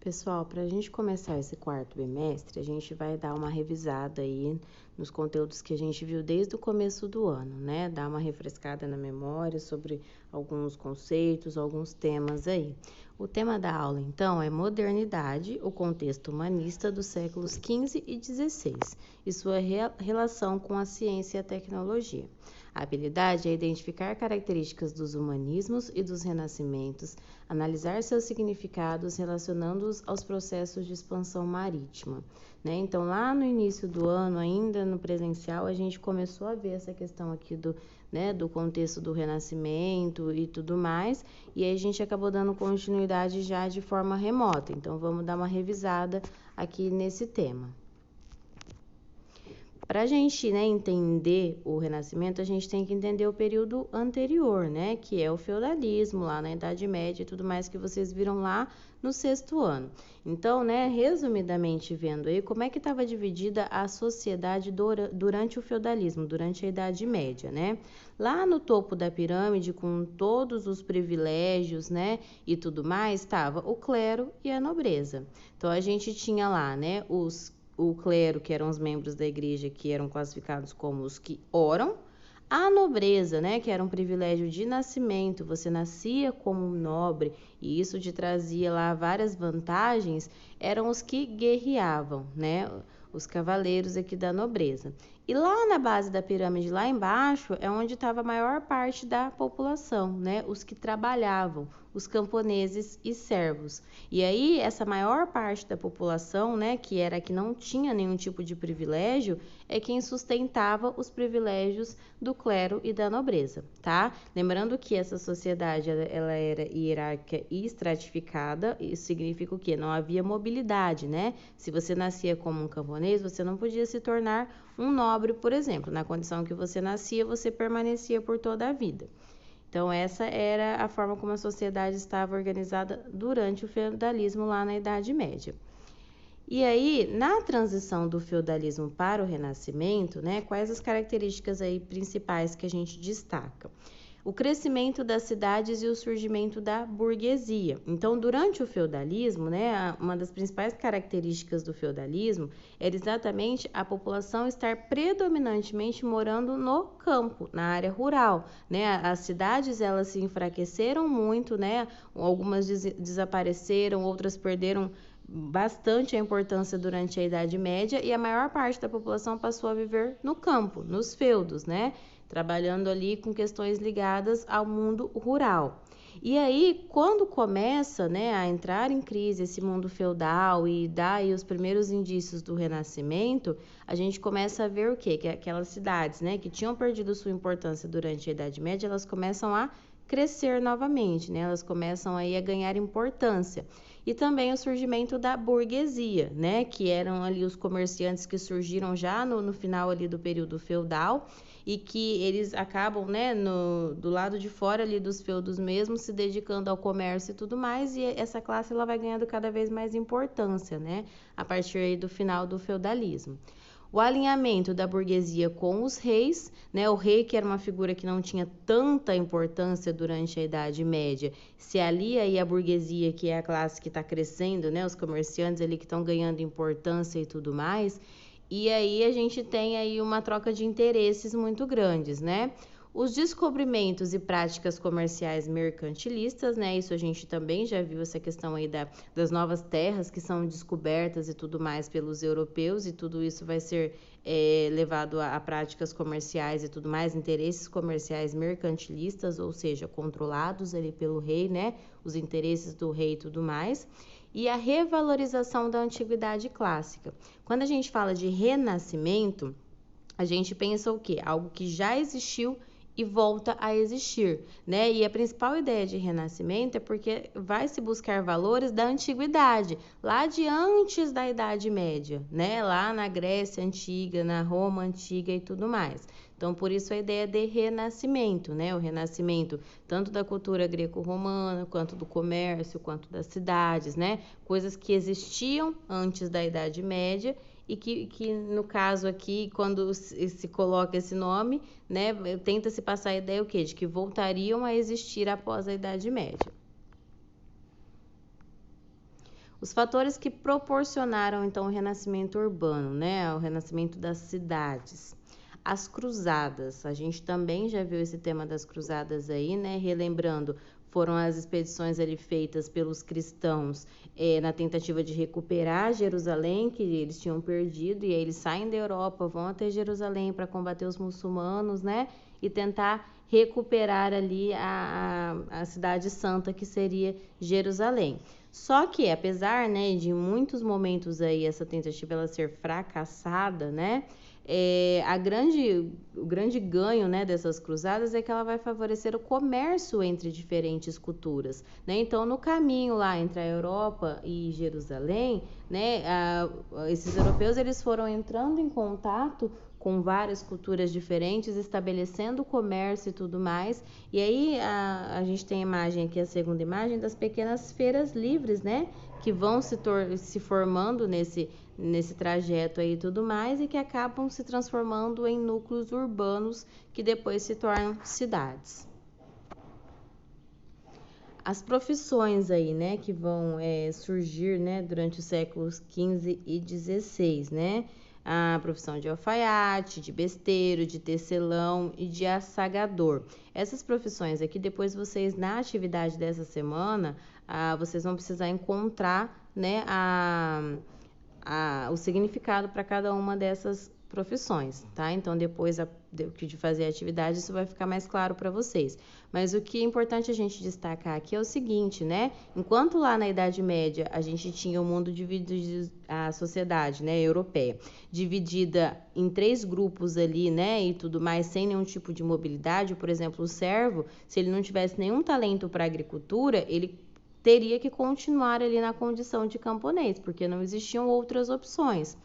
Pessoal, para a gente começar esse quarto bimestre, a gente vai dar uma revisada aí nos conteúdos que a gente viu desde o começo do ano, né? Dar uma refrescada na memória sobre alguns conceitos, alguns temas aí. O tema da aula, então, é Modernidade, o contexto humanista dos séculos XV e XVI e sua relação com a ciência e a tecnologia. A habilidade é identificar características dos humanismos e dos renascimentos, analisar seus significados relacionando-os aos processos de expansão marítima, né? Então, lá no início do ano, ainda no presencial, a gente começou a ver essa questão aqui do contexto do renascimento e tudo mais, e aí a gente acabou dando continuidade já de forma remota. Então, vamos dar uma revisada aqui nesse tema. Para a gente, entender o Renascimento, a gente tem que entender o período anterior, que é o feudalismo, lá na Idade Média e tudo mais que vocês viram lá no 6º ano. Então, resumidamente vendo aí, como é que estava dividida a sociedade durante o feudalismo, durante a Idade Média, Lá no topo da pirâmide, com todos os privilégios, e tudo mais, estava o clero e a nobreza. Então, a gente tinha lá, o clero, que eram os membros da igreja, que eram classificados como os que oram, a nobreza, que era um privilégio de nascimento, você nascia como nobre, e isso te trazia lá várias vantagens, eram os que guerreavam, os cavaleiros aqui da nobreza. E lá na base da pirâmide, lá embaixo, é onde estava a maior parte da população, os que trabalhavam, os camponeses e servos. E aí, essa maior parte da população, que era que não tinha nenhum tipo de privilégio, é quem sustentava os privilégios do clero e da nobreza, tá? Lembrando que essa sociedade, ela era hierárquica e estratificada, isso significa o quê? Não havia mobilidade, Se você nascia como um camponês, você não podia se tornar um nobre, por exemplo. Na condição que você nascia, você permanecia por toda a vida. Então, essa era a forma como a sociedade estava organizada durante o feudalismo lá na Idade Média. E aí, na transição do feudalismo para o Renascimento, quais as características aí principais que a gente destaca? O crescimento das cidades e o surgimento da burguesia. Então, durante o feudalismo, uma das principais características do feudalismo era exatamente a população estar predominantemente morando no campo, na área rural, As cidades, elas se enfraqueceram muito, Algumas desapareceram, outras perderam bastante a importância durante a Idade Média e a maior parte da população passou a viver no campo, nos feudos, Trabalhando ali com questões ligadas ao mundo rural. E aí, quando começa, a entrar em crise esse mundo feudal e dá aí os primeiros indícios do Renascimento, a gente começa a ver o quê? Que aquelas cidades, que tinham perdido sua importância durante a Idade Média, elas começam a crescer novamente, Elas começam aí a ganhar importância. E também o surgimento da burguesia, que eram ali os comerciantes que surgiram já no final ali do período feudal e que eles acabam, do lado de fora ali dos feudos mesmo, se dedicando ao comércio e tudo mais, e essa classe ela vai ganhando cada vez mais importância, a partir aí do final do feudalismo. O alinhamento da burguesia com os reis, o rei, que era uma figura que não tinha tanta importância durante a Idade Média, se alia aí à burguesia, que é a classe que está crescendo, os comerciantes ali que estão ganhando importância e tudo mais, e aí a gente tem aí uma troca de interesses muito grandes, Os descobrimentos e práticas comerciais mercantilistas, Isso a gente também já viu essa questão aí das novas terras que são descobertas e tudo mais pelos europeus, e tudo isso vai ser levado a práticas comerciais e tudo mais, interesses comerciais mercantilistas, ou seja, controlados ali pelo rei, Os interesses do rei e tudo mais. E a revalorização da antiguidade clássica. Quando a gente fala de renascimento, a gente pensa o quê? Algo que já existiu e volta a existir, E a principal ideia de renascimento é porque vai se buscar valores da antiguidade, lá de antes da Idade Média, Lá na Grécia Antiga, na Roma Antiga e tudo mais. Então, por isso a ideia de renascimento, O renascimento tanto da cultura greco-romana, quanto do comércio, quanto das cidades, Coisas que existiam antes da Idade Média e que no caso aqui, quando se coloca esse nome, tenta se passar a ideia o quê? De que voltariam a existir após a Idade Média. Os fatores que proporcionaram, então, o renascimento urbano, né? O renascimento das cidades. As cruzadas, a gente também já viu esse tema das cruzadas aí, né? Relembrando, foram as expedições ali feitas pelos cristãos na tentativa de recuperar Jerusalém, que eles tinham perdido, e aí eles saem da Europa, vão até Jerusalém para combater os muçulmanos, né? E tentar recuperar ali a cidade santa, que seria Jerusalém. Só que, apesar, né, de em muitos momentos aí essa tentativa ela ser fracassada, né? O grande ganho, né, dessas cruzadas é que ela vai favorecer o comércio entre diferentes culturas, né? Então, no caminho lá entre a Europa e Jerusalém, né, esses europeus eles foram entrando em contato com várias culturas diferentes, estabelecendo comércio e tudo mais. E aí a gente tem a imagem aqui, a segunda imagem, das pequenas feiras livres, né? Que vão se formando nesse trajeto aí e tudo mais, e que acabam se transformando em núcleos urbanos que depois se tornam cidades. As profissões aí, né, que vão surgir, né, durante os séculos XV e XVI, né? A profissão de alfaiate, de besteiro, de tecelão e de assagador. Essas profissões aqui, depois vocês, na atividade dessa semana, vocês vão precisar encontrar, né, o significado para cada uma dessas profissões, tá? Então, depois de fazer a atividade, isso vai ficar mais claro para vocês. Mas o que é importante a gente destacar aqui é o seguinte, né? Enquanto lá na Idade Média a gente tinha o mundo dividido, a sociedade, né, europeia, dividida em 3 grupos ali, né, e tudo mais, sem nenhum tipo de mobilidade. Por exemplo, o servo, se ele não tivesse nenhum talento para agricultura, ele teria que continuar ali na condição de camponês, porque não existiam outras opções.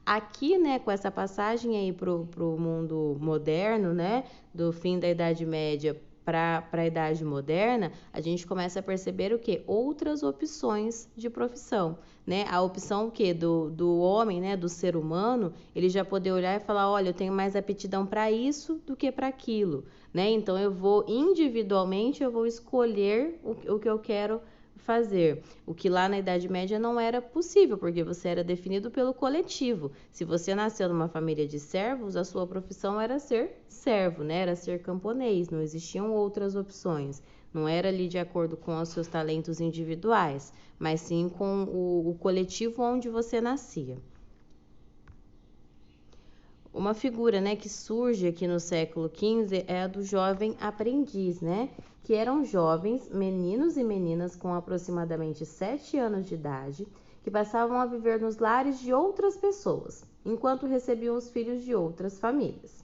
Aqui, né, com essa passagem aí pro mundo moderno, né, do fim da Idade Média para a Idade Moderna, a gente começa a perceber o que? Outras opções de profissão, né? A opção o quê? Do homem, né, do ser humano, ele já poder olhar e falar, olha, eu tenho mais aptidão para isso do que para aquilo, né? Então, eu vou individualmente, eu vou escolher o que eu quero fazer, o que lá na Idade Média não era possível, porque você era definido pelo coletivo. Se você nasceu numa família de servos, a sua profissão era ser servo, né? Era ser camponês, não existiam outras opções. Não era ali de acordo com os seus talentos individuais, mas sim com o coletivo onde você nascia. Uma figura, né, que surge aqui no século XV é a do jovem aprendiz, né? Que eram jovens, meninos e meninas com aproximadamente 7 anos de idade, que passavam a viver nos lares de outras pessoas, enquanto recebiam os filhos de outras famílias.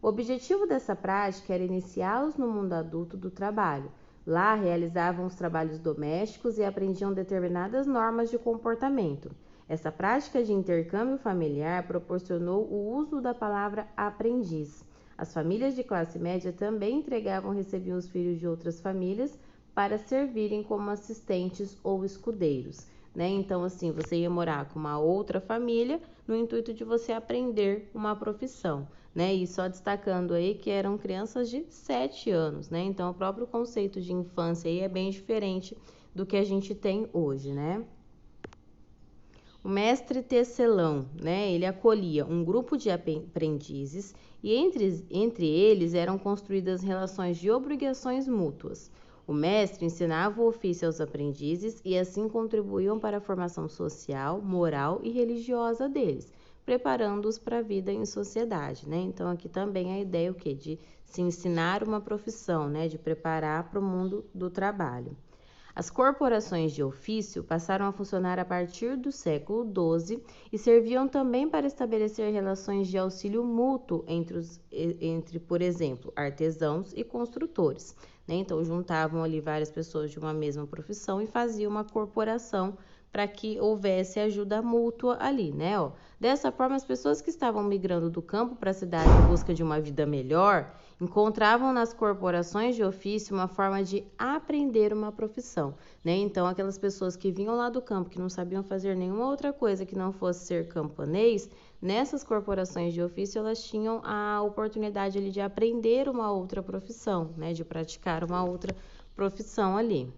O objetivo dessa prática era iniciá-los no mundo adulto do trabalho. Lá realizavam os trabalhos domésticos e aprendiam determinadas normas de comportamento. Essa prática de intercâmbio familiar proporcionou o uso da palavra aprendiz. As famílias de classe média também recebiam os filhos de outras famílias para servirem como assistentes ou escudeiros, né? Então, assim, você ia morar com uma outra família no intuito de você aprender uma profissão, né? E só destacando aí que eram crianças de 7 anos, né? Então, o próprio conceito de infância aí é bem diferente do que a gente tem hoje, né? O mestre tecelão, né, ele acolhia um grupo de aprendizes e entre eles eram construídas relações de obrigações mútuas. O mestre ensinava o ofício aos aprendizes e assim contribuíam para a formação social, moral e religiosa deles, preparando-os para a vida em sociedade, né? Então aqui também a ideia o quê? De se ensinar uma profissão, né, de preparar para o mundo do trabalho. As corporações de ofício passaram a funcionar a partir do século XII e serviam também para estabelecer relações de auxílio mútuo entre, por exemplo, artesãos e construtores, né? Então, juntavam ali várias pessoas de uma mesma profissão e faziam uma corporação para que houvesse ajuda mútua ali, né? Dessa forma, as pessoas que estavam migrando do campo para a cidade em busca de uma vida melhor encontravam nas corporações de ofício uma forma de aprender uma profissão, né? Então, aquelas pessoas que vinham lá do campo, que não sabiam fazer nenhuma outra coisa que não fosse ser camponês, nessas corporações de ofício, elas tinham a oportunidade ali de aprender uma outra profissão, né? De praticar uma outra profissão ali.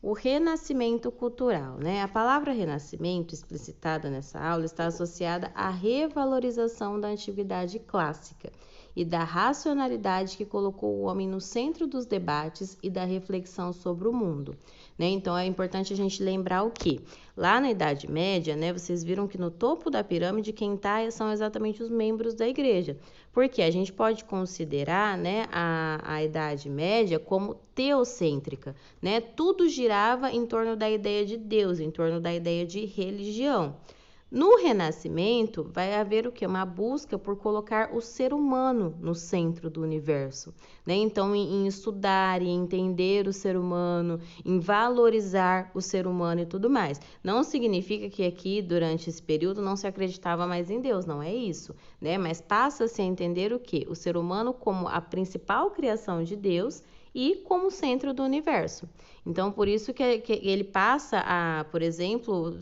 O renascimento cultural, né? A palavra renascimento, explicitada nessa aula, está associada à revalorização da antiguidade clássica e da racionalidade que colocou o homem no centro dos debates e da reflexão sobre o mundo, né? Então, é importante a gente lembrar o quê? Lá na Idade Média, né, vocês viram que no topo da pirâmide quem está são exatamente os membros da igreja, porque a gente pode considerar, né, a Idade Média como teocêntrica, né? Tudo girava em torno da ideia de Deus, em torno da ideia de religião. No Renascimento, vai haver o quê? Uma busca por colocar o ser humano no centro do universo, né? Então, em estudar e entender o ser humano, em valorizar o ser humano e tudo mais. Não significa que aqui, durante esse período, não se acreditava mais em Deus, não é isso, né? Mas passa-se a entender o quê? O ser humano como a principal criação de Deus e como centro do universo. Então, por isso que ele passa a, por exemplo,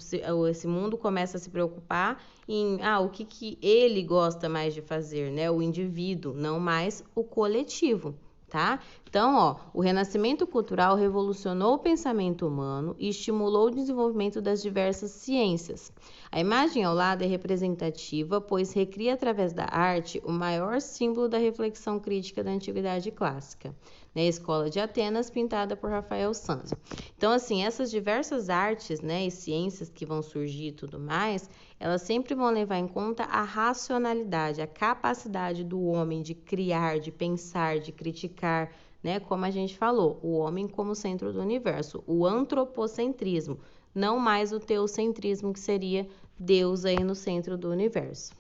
esse mundo começa a se preocupar em o que ele gosta mais de fazer, né? O indivíduo, não mais o coletivo, tá? Então, o renascimento cultural revolucionou o pensamento humano e estimulou o desenvolvimento das diversas ciências. A imagem ao lado é representativa, pois recria através da arte o maior símbolo da reflexão crítica da antiguidade clássica, né? A Escola de Atenas, pintada por Rafael Sanzio. Então, assim, essas diversas artes, né, e ciências que vão surgir e tudo mais, elas sempre vão levar em conta a racionalidade, a capacidade do homem de criar, de pensar, de criticar, né? Como a gente falou, o homem como centro do universo, o antropocentrismo, não mais o teocentrismo, que seria Deus aí no centro do universo.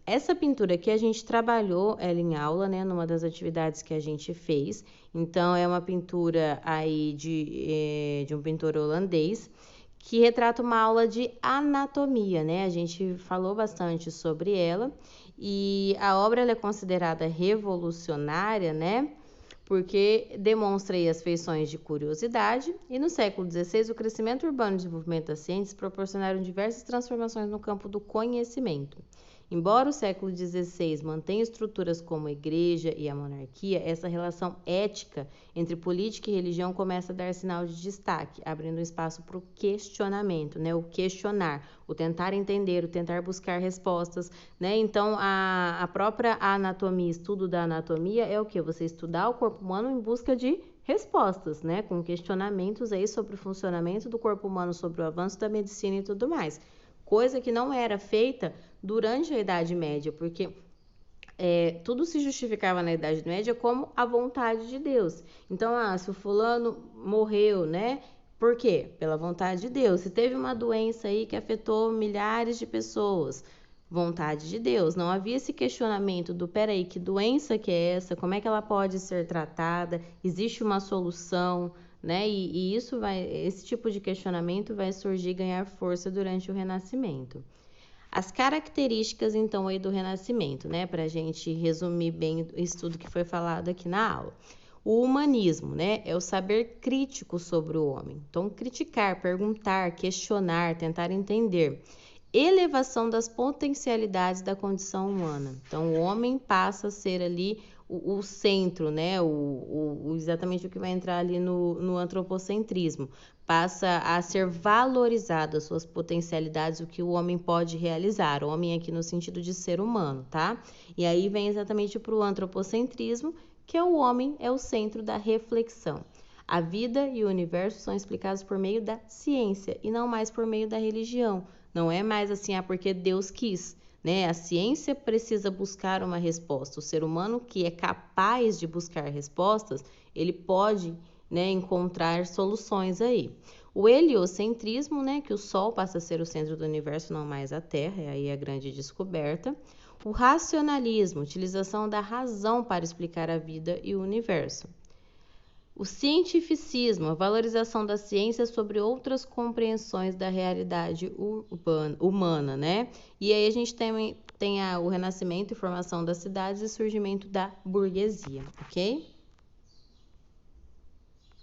Essa pintura aqui a gente trabalhou ela em aula, né, numa das atividades que a gente fez. Então, é uma pintura aí de um pintor holandês que retrata uma aula de anatomia, né? A gente falou bastante sobre ela e a obra ela é considerada revolucionária, né? Porque demonstra aí as feições de curiosidade e no século XVI o crescimento urbano e o desenvolvimento das ciências proporcionaram diversas transformações no campo do conhecimento. Embora o século XVI mantenha estruturas como a igreja e a monarquia, essa relação ética entre política e religião começa a dar sinal de destaque, abrindo espaço para o questionamento, né? O questionar, o tentar entender, o tentar buscar respostas, né? Então, a própria anatomia, estudo da anatomia é o quê? Você estudar o corpo humano em busca de respostas, né? Com questionamentos aí sobre o funcionamento do corpo humano, sobre o avanço da medicina e tudo mais. Coisa que não era feita durante a Idade Média, porque tudo se justificava na Idade Média como a vontade de Deus. Então, se o fulano morreu, né? Por quê? Pela vontade de Deus. Se teve uma doença aí que afetou milhares de pessoas, vontade de Deus. Não havia esse questionamento do, peraí, que doença que é essa? Como é que ela pode ser tratada? Existe uma solução? Né? E esse tipo de questionamento vai surgir e ganhar força durante o Renascimento. As características, então, aí do Renascimento, né? Para a gente resumir bem isso tudo que foi falado aqui na aula. O humanismo, né? É o saber crítico sobre o homem. Então, criticar, perguntar, questionar, tentar entender. Elevação das potencialidades da condição humana. Então, o homem passa a ser ali o centro, né? Exatamente o que vai entrar ali no antropocentrismo. Passa a ser valorizado as suas potencialidades, o que o homem pode realizar. O homem aqui no sentido de ser humano, tá? E aí vem exatamente para o antropocentrismo, que é o homem é o centro da reflexão. A vida e o universo são explicados por meio da ciência e não mais por meio da religião. Não é mais assim, porque Deus quis, né? A ciência precisa buscar uma resposta. O ser humano que é capaz de buscar respostas, ele pode, né, encontrar soluções aí. O heliocentrismo, né, que o Sol passa a ser o centro do universo, não mais a Terra, é aí a grande descoberta. O racionalismo, utilização da razão para explicar a vida e o universo. O cientificismo, a valorização da ciência sobre outras compreensões da realidade humana, né? E aí a gente tem o renascimento e formação das cidades e surgimento da burguesia, ok?